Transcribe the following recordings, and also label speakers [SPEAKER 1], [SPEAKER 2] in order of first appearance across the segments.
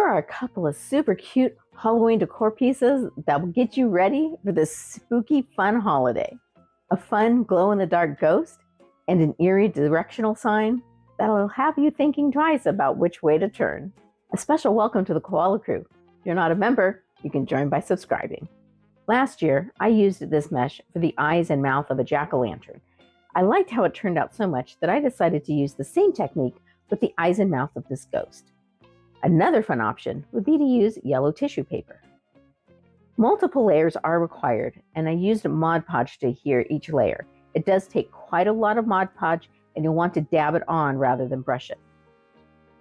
[SPEAKER 1] Here are a couple of super cute Halloween decor pieces that will get you ready for this spooky fun holiday. A fun glow-in-the-dark ghost and an eerie directional sign that'll have you thinking twice about which way to turn. A special welcome to the Koala Crew. If you're not a member, you can join by subscribing. Last year, I used this mesh for the eyes and mouth of a jack-o'-lantern. I liked how it turned out so much that I decided to use the same technique with the eyes and mouth of this ghost. Another fun option would be to use yellow tissue paper. Multiple layers are required, and I used Mod Podge to adhere each layer. It does take quite a lot of Mod Podge, and you'll want to dab it on rather than brush it.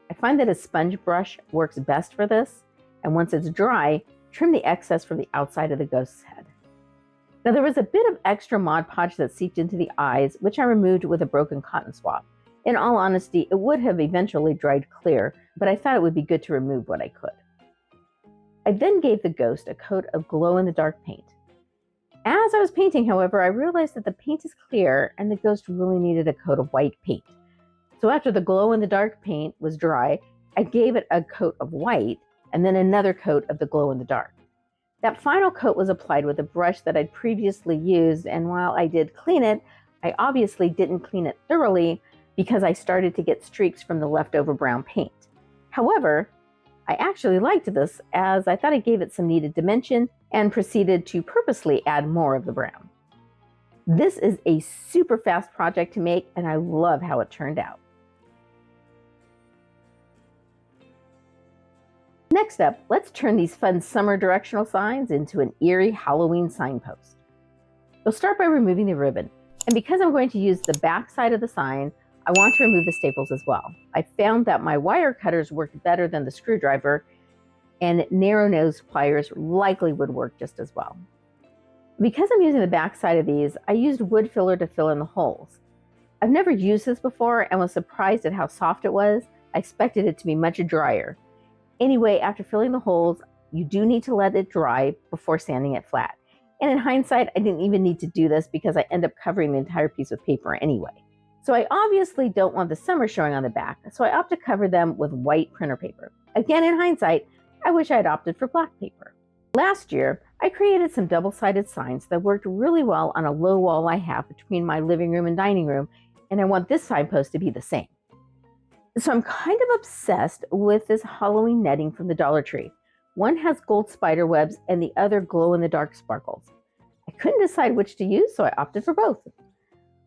[SPEAKER 1] I find that a sponge brush works best for this, and once it's dry, trim the excess from the outside of the ghost's head. Now there was a bit of extra Mod Podge that seeped into the eyes, which I removed with a broken cotton swab. In all honesty, it would have eventually dried clear, but I thought it would be good to remove what I could. I then gave the ghost a coat of glow-in-the-dark paint. As I was painting, however, I realized that the paint is clear and the ghost really needed a coat of white paint. So after the glow-in-the-dark paint was dry, I gave it a coat of white and then another coat of the glow-in-the-dark. That final coat was applied with a brush that I'd previously used, and while I did clean it, I obviously didn't clean it thoroughly because I started to get streaks from the leftover brown paint. However, I actually liked this as I thought it gave it some needed dimension and proceeded to purposely add more of the brown. This is a super fast project to make, and I love how it turned out. Next up, let's turn these fun summer directional signs into an eerie Halloween signpost. You'll start by removing the ribbon, and because I'm going to use the back side of the sign, I want to remove the staples as well. I found that my wire cutters worked better than the screwdriver, and narrow nose pliers likely would work just as well. Because I'm using the back side of these, I used wood filler to fill in the holes. I've never used this before and was surprised at how soft it was. I expected it to be much drier. Anyway, after filling the holes, you do need to let it dry before sanding it flat. And in hindsight, I didn't even need to do this because I end up covering the entire piece with paper anyway. So I obviously don't want the summer showing on the back, so I opt to cover them with white printer paper. Again, in hindsight, I wish I had opted for black paper. Last year, I created some double-sided signs that worked really well on a low wall I have between my living room and dining room, and I want this signpost to be the same. So I'm kind of obsessed with this Halloween netting from the Dollar Tree. One has gold spider webs and the other glow-in-the-dark sparkles. I couldn't decide which to use, so I opted for both.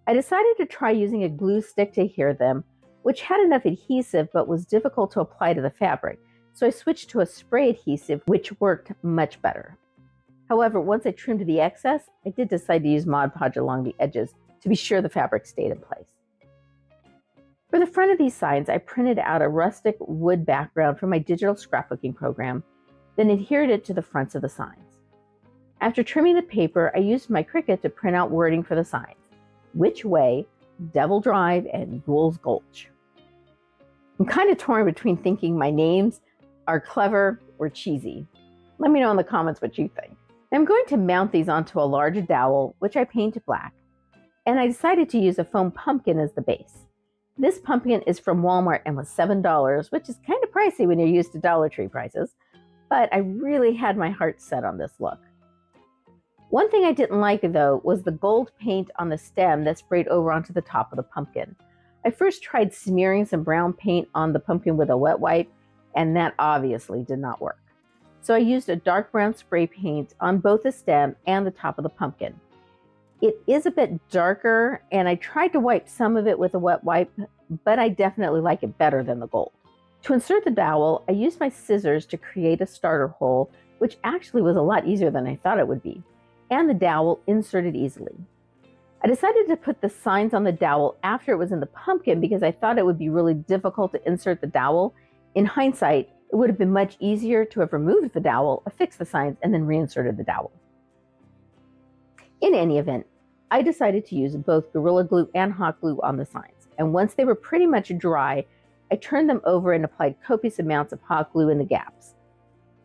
[SPEAKER 1] I decided to try using a glue stick to adhere them, which had enough adhesive but was difficult to apply to the fabric, so I switched to a spray adhesive, which worked much better. However, once I trimmed the excess, I did decide to use Mod Podge along the edges to be sure the fabric stayed in place. For the front of these signs, I printed out a rustic wood background from my digital scrapbooking program, then adhered it to the fronts of the signs. After trimming the paper, I used my Cricut to print out wording for the signs: Which Way, Devil Drive, and Ghoul's Gulch. I'm kind of torn between thinking my names are clever or cheesy. Let me know in the comments what you think. I'm going to mount these onto a large dowel, which I painted black, and I decided to use a foam pumpkin as the base. This pumpkin is from Walmart and was $7, which is kind of pricey when you're used to Dollar Tree prices, but I really had my heart set on this look. One thing I didn't like, though, was the gold paint on the stem that sprayed over onto the top of the pumpkin. I first tried smearing some brown paint on the pumpkin with a wet wipe, and that obviously did not work. So I used a dark brown spray paint on both the stem and the top of the pumpkin. It is a bit darker, and I tried to wipe some of it with a wet wipe, but I definitely like it better than the gold. To insert the dowel, I used my scissors to create a starter hole, which actually was a lot easier than I thought it would be, and the dowel inserted easily. I decided to put the signs on the dowel after it was in the pumpkin because I thought it would be really difficult to insert the dowel. In hindsight, it would have been much easier to have removed the dowel, affixed the signs, and then reinserted the dowel. In any event, I decided to use both Gorilla Glue and hot glue on the signs, and once they were pretty much dry, I turned them over and applied copious amounts of hot glue in the gaps.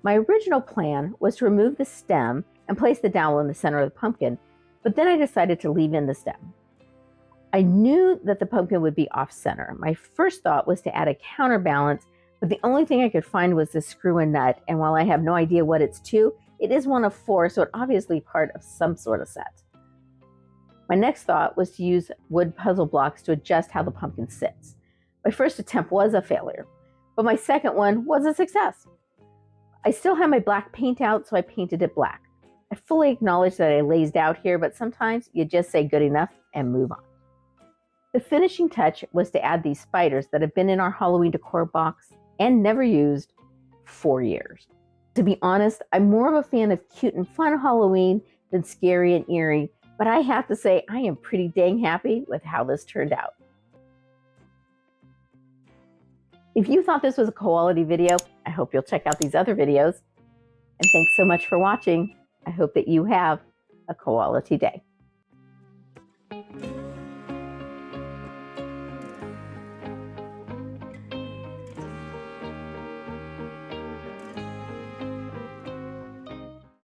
[SPEAKER 1] My original plan was to remove the stem and place the dowel in the center of the pumpkin, but then I decided to leave in the stem. I knew that the pumpkin would be off-center. My first thought was to add a counterbalance But the only thing I could find was this screw and nut, and while I have no idea what it's to, it is one of 4, so it's obviously part of some sort of set. My next thought was to use wood puzzle blocks to adjust how the pumpkin sits. My first attempt was a failure, but my second one was a success. I still had my black paint out, so I painted it black. I fully acknowledge that I lazed out here, but sometimes you just say good enough and move on. The finishing touch was to add these spiders that have been in our Halloween decor box and never used for years. To be honest, I'm more of a fan of cute and fun Halloween than scary and eerie, but I have to say I am pretty dang happy with how this turned out. If you thought this was a quality video, I hope you'll check out these other videos. And thanks so much for watching. I hope that you have a quality day.